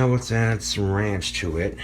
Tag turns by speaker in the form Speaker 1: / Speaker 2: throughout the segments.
Speaker 1: Now let's add some ranch to it.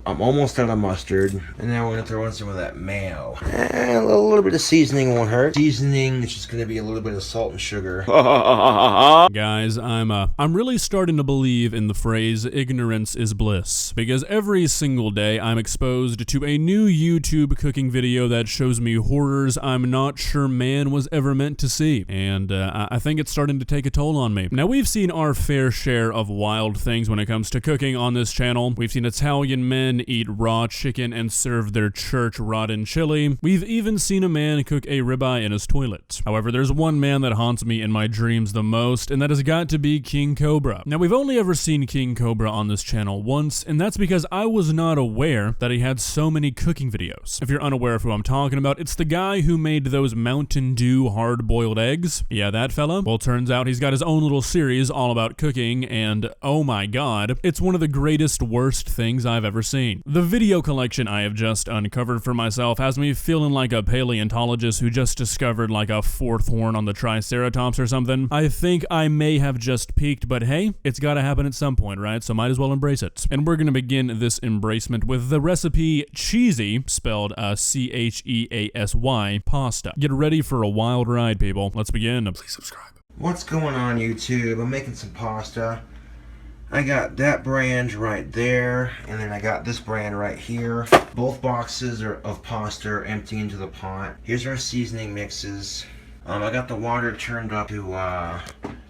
Speaker 1: I'm almost out of mustard, and now we're gonna throw in some of that mayo. And a little bit of seasoning won't hurt. Seasoning is just gonna be a little bit of salt and sugar.
Speaker 2: Guys, I'm really starting to believe in the phrase ignorance is bliss, because every single day I'm exposed to a new YouTube cooking video that shows me horrors I'm not sure man was ever meant to see, and I think it's starting to take a toll on me. Now, we've seen our fair share of wild things when it comes to cooking on this channel. We've seen Italian men eat raw chicken and serve their church rotten chili. We've even seen a man cook a ribeye in his toilet. However, there's one man that haunts me in my dreams the most, and that has got to be King Cobra. Now, we've only ever seen King Cobra on this channel once, and that's because I was not aware that he had so many cooking videos. If you're unaware of who I'm talking about, it's the guy who made those Mountain Dew hard-boiled eggs. Yeah, that fella. Well, turns out he's got his own little series all about cooking, and oh my god, it's one of the greatest worst things I've ever seen. The video collection I have just uncovered for myself has me feeling like a paleontologist who just discovered like a fourth horn on the Triceratops or something. I think I may have just peaked, but hey, it's gotta happen at some point, right? So might as well embrace it. And we're gonna begin this embracement with the recipe cheesy, spelled C-H-E-A-S-Y, pasta. Get ready for a wild ride, people. Let's begin. Please subscribe.
Speaker 1: What's going on, YouTube? I'm making some pasta. I got that brand right there, and then I got this brand right here. Both boxes of pasta are empty into the pot. Here's our seasoning mixes. I got the water turned up to,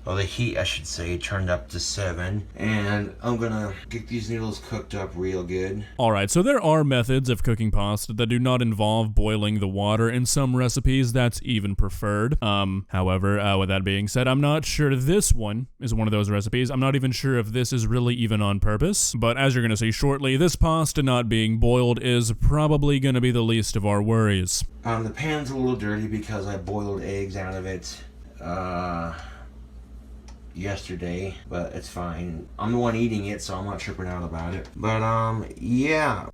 Speaker 1: the heat, I should say, turned up to 7. And I'm gonna get these noodles cooked up real good.
Speaker 2: Alright, so there are methods of cooking pasta that do not involve boiling the water. In some recipes, that's even preferred. However, with that being said, I'm not sure this one is one of those recipes. I'm not even sure if this is really even on purpose. But as you're gonna see shortly, this pasta not being boiled is probably gonna be the least of our worries.
Speaker 1: The pan's a little dirty because I boiled eggs out of it, yesterday, but it's fine. I'm the one eating it, so I'm not tripping out about it. But, yeah.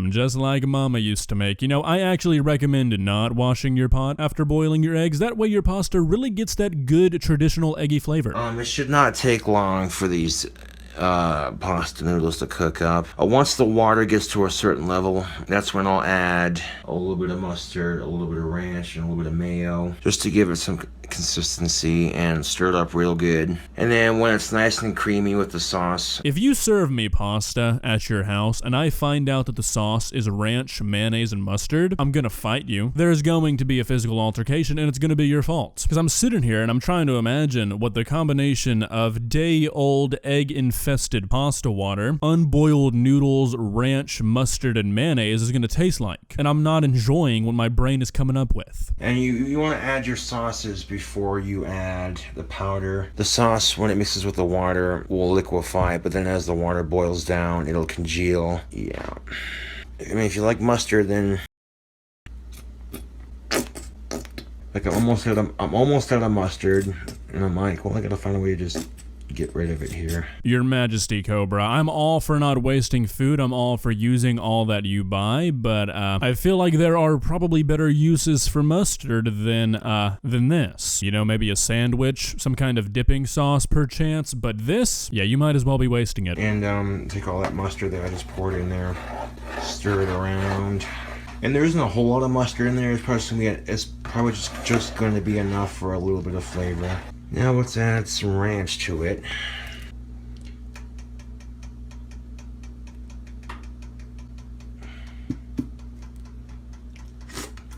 Speaker 2: Just like Mama used to make. You know, I actually recommend not washing your pot after boiling your eggs. That way your pasta really gets that good traditional eggy flavor.
Speaker 1: It should not take long for these pasta noodles to cook up. Once the water gets to a certain level, that's when I'll add a little bit of mustard, a little bit of ranch, and a little bit of mayo, just to give it some consistency and stir it up real good. And then when it's nice and creamy with the sauce.
Speaker 2: If you serve me pasta at your house and I find out that the sauce is ranch, mayonnaise, and mustard, I'm gonna fight you. There's going to be a physical altercation, and it's gonna be your fault. Because I'm sitting here and I'm trying to imagine what the combination of day-old egg-infested pasta water, unboiled noodles, ranch, mustard, and mayonnaise is gonna taste like. And I'm not enjoying what my brain is coming up with.
Speaker 1: And you want to add your sauces before you add the powder. The sauce, when it mixes with the water, will liquefy, but then as the water boils down, it'll congeal. Yeah. I mean, if you like mustard, then... Like, I'm almost out of mustard, and I'm like, well, I gotta find a way to just get rid of it here.
Speaker 2: Your Majesty, Cobra, I'm all for not wasting food. I'm all for using all that you buy, but I feel like there are probably better uses for mustard than this. You know, maybe a sandwich, some kind of dipping sauce perchance, but this, yeah, you might as well be wasting it.
Speaker 1: And take all that mustard that I just poured in there, stir it around. And there isn't a whole lot of mustard in there. It's probably just going to be enough for a little bit of flavor. Now let's add some ranch to it.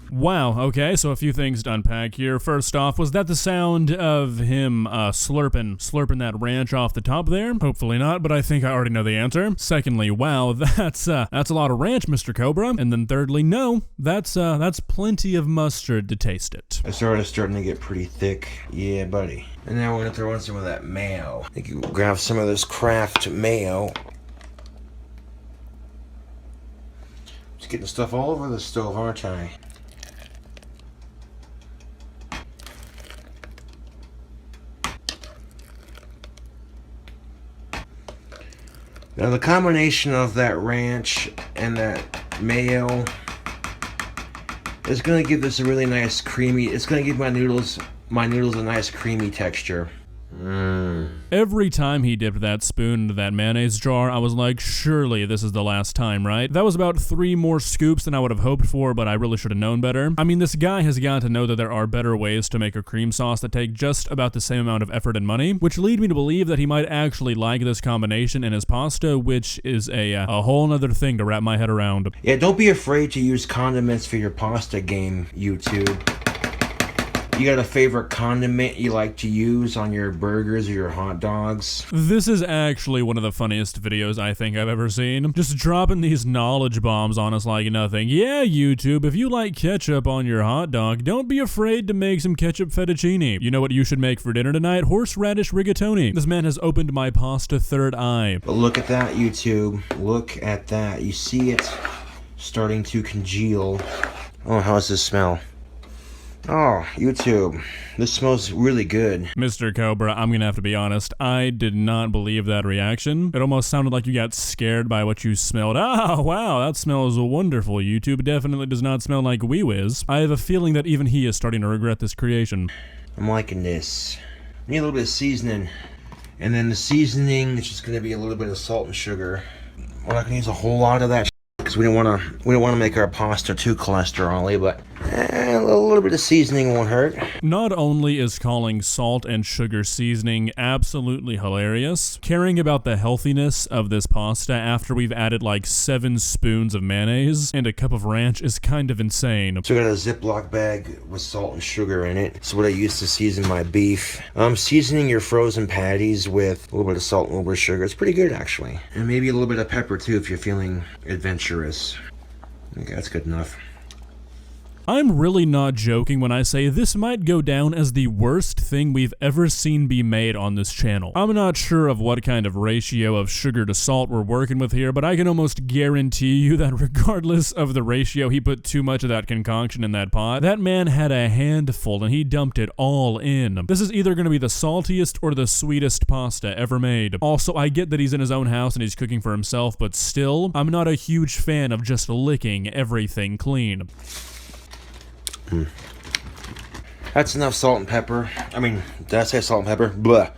Speaker 2: Wow, okay, so a few things to unpack here. First off, was that the sound of him slurping that ranch off the top there? Hopefully not, but I think I already know the answer. Secondly, wow, that's a lot of ranch, Mr. Cobra. And then thirdly, no, that's plenty of mustard to taste it.
Speaker 1: It's starting to get pretty thick. Yeah, buddy. And now we're gonna throw in some of that mayo. I think you grab some of this Kraft mayo. Just getting stuff all over the stove, aren't I? Now the combination of that ranch and that mayo is going to give this a really nice creamy, it's going to give my noodles a nice creamy texture.
Speaker 2: Every time he dipped that spoon into that mayonnaise jar, I was like, surely this is the last time, right? That was about 3 more scoops than I would have hoped for, but I really should have known better. I mean, this guy has got to know that there are better ways to make a cream sauce that take just about the same amount of effort and money, which lead me to believe that he might actually like this combination in his pasta, which is a whole nother thing to wrap my head around.
Speaker 1: Yeah, don't be afraid to use condiments for your pasta game, YouTube. You got a favorite condiment you like to use on your burgers or your hot dogs?
Speaker 2: This is actually one of the funniest videos I think I've ever seen. Just dropping these knowledge bombs on us like nothing. Yeah, YouTube, if you like ketchup on your hot dog, don't be afraid to make some ketchup fettuccine. You know what you should make for dinner tonight? Horseradish rigatoni. This man has opened my pasta third eye.
Speaker 1: But look at that, YouTube. Look at that. You see it starting to congeal. Oh, how does this smell? Oh, YouTube, this smells really good.
Speaker 2: Mr. Cobra, I'm gonna have to be honest, I did not believe that reaction. It almost sounded like you got scared by what you smelled. Ah, wow, that smells wonderful. YouTube definitely does not smell like Wee Whiz. I have a feeling that even he is starting to regret this creation.
Speaker 1: I'm liking this. Need a little bit of seasoning. And then the seasoning is just gonna be a little bit of salt and sugar. We're not gonna use a whole lot of that because we don't want to make our pasta too cholesterol-y, but a little bit of seasoning won't hurt.
Speaker 2: Not only is calling salt and sugar seasoning absolutely hilarious, caring about the healthiness of this pasta after we've added like 7 spoons of mayonnaise and a cup of ranch is kind of insane.
Speaker 1: So I got a Ziploc bag with salt and sugar in it. It's what I use to season my beef. Seasoning your frozen patties with a little bit of salt and a little bit of sugar. It's pretty good actually. And maybe a little bit of pepper too if you're feeling adventurous. Okay, that's good enough.
Speaker 2: I'm really not joking when I say this might go down as the worst thing we've ever seen be made on this channel. I'm not sure of what kind of ratio of sugar to salt we're working with here, but I can almost guarantee you that regardless of the ratio he put too much of that concoction in that pot, that man had a handful and he dumped it all in. This is either going to be the saltiest or the sweetest pasta ever made. Also, I get that he's in his own house and he's cooking for himself, but still, I'm not a huge fan of just licking everything clean.
Speaker 1: That's enough salt and pepper. I mean, did I say salt and pepper? Blah.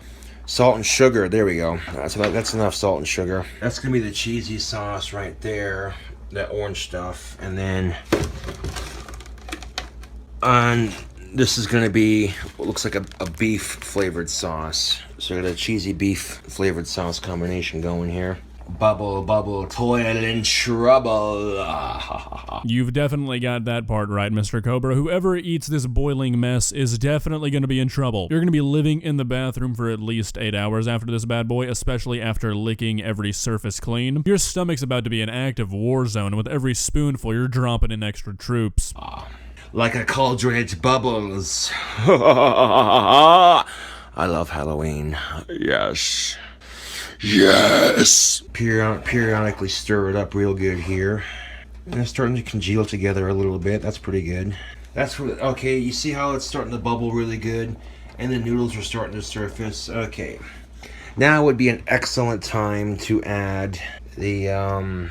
Speaker 1: Salt and sugar. There we go. That's enough salt and sugar. That's gonna be the cheesy sauce right there. That orange stuff. And then this is gonna be what looks like a beef flavored sauce. So I got a cheesy beef flavored sauce combination going here. Bubble, bubble, toil and trouble.
Speaker 2: You've definitely got that part right, Mr. Cobra. Whoever eats this boiling mess is definitely going to be in trouble. You're going to be living in the bathroom for at least 8 hours after this bad boy, especially after licking every surface clean. Your stomach's about to be an active war zone, and with every spoonful, you're dropping in extra troops.
Speaker 1: Like a cauldron, it bubbles. I love Halloween. Yes. Yes! Periodically stir it up real good here. And it's starting to congeal together a little bit. That's pretty good. That's really, okay, you see how it's starting to bubble really good? And the noodles are starting to surface. Okay. Now would be an excellent time to add the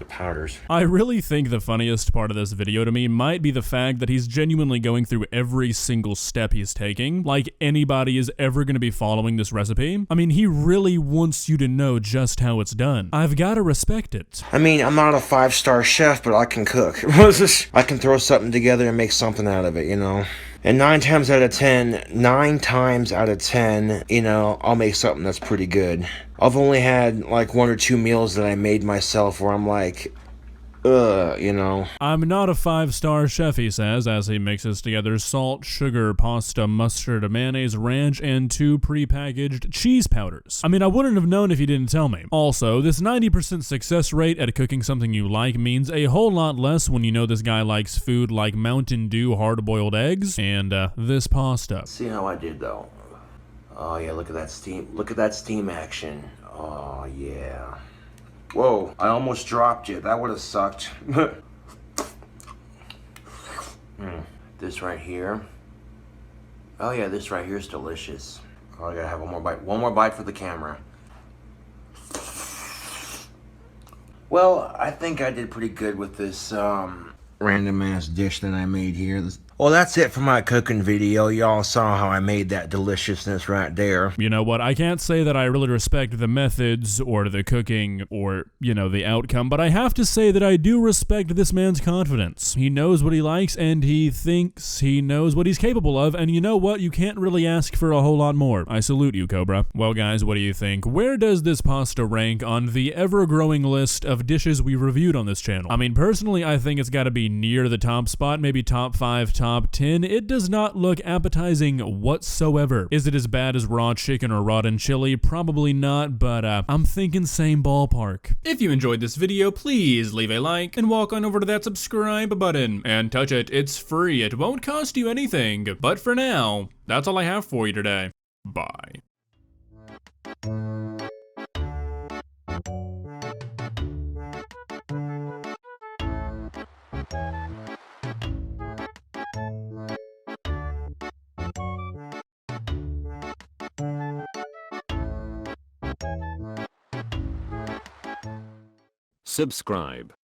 Speaker 1: powders.
Speaker 2: I really think the funniest part of this video to me might be the fact that he's genuinely going through every single step he's taking, like anybody is ever going to be following this recipe. I mean, he really wants you to know just how it's done. I've got to respect it.
Speaker 1: I mean, I'm not a 5-star chef, but I can cook. I can throw something together and make something out of it, you know? And 9 times out of 10, you know, I'll make something that's pretty good. I've only had like 1 or 2 meals that I made myself where I'm like, you know.
Speaker 2: I'm not a 5-star chef, he says, as he mixes together salt, sugar, pasta, mustard, mayonnaise, ranch, and 2 pre-packaged cheese powders. I mean, I wouldn't have known if he didn't tell me. Also, this 90% success rate at cooking something you like means a whole lot less when you know this guy likes food like Mountain Dew hard-boiled eggs and this pasta.
Speaker 1: See how I did though. Oh yeah, look at that steam. Look at that steam action. Oh yeah. Whoa, I almost dropped it. That would have sucked. This right here. Oh yeah, this right here is delicious. Oh, I gotta have one more bite. One more bite for the camera. Well, I think I did pretty good with this random ass dish that I made here. Well, that's it for my cooking video. Y'all saw how I made that deliciousness right there.
Speaker 2: You know what, I can't say that I really respect the methods or the cooking or, the outcome, but I have to say that I do respect this man's confidence. He knows what he likes and he thinks he knows what he's capable of, and you know what, you can't really ask for a whole lot more. I salute you, Cobra. Well guys, what do you think? Where does this pasta rank on the ever-growing list of dishes we reviewed on this channel? I mean, personally, I think it's gotta be near the top spot, maybe top 5, top 10. It does not look appetizing whatsoever. Is it as bad as raw chicken or rotten chili? Probably not, but I'm thinking same ballpark. If you enjoyed this video, please leave a like and walk on over to that subscribe button and touch it. It's free. It won't cost you anything. But for now, that's all I have for you today. Bye.
Speaker 3: Subscribe.